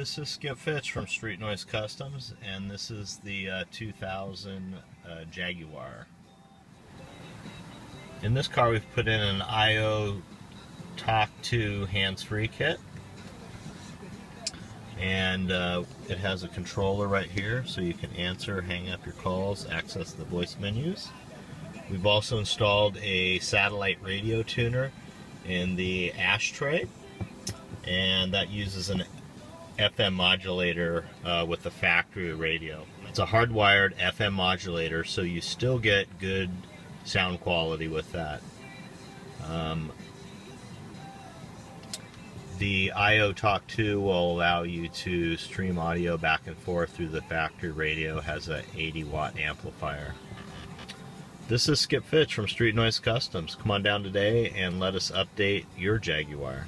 This is Skip Fitch from Street Noise Customs, and this is the 2000 Jaguar. In this car we've put in an IO Talk 2 hands-free kit, and it has a controller right here so you can answer, hang up your calls, access the voice menus. We've also installed a satellite radio tuner in the ashtray, and that uses an FM modulator with the factory radio. It's a hardwired FM modulator, so you still get good sound quality with that. The IO Talk 2 will allow you to stream audio back and forth through the factory radio. It has a 80-watt amplifier. This is Skip Fitch from Street Noise Customs. Come on down today and let us update your Jaguar.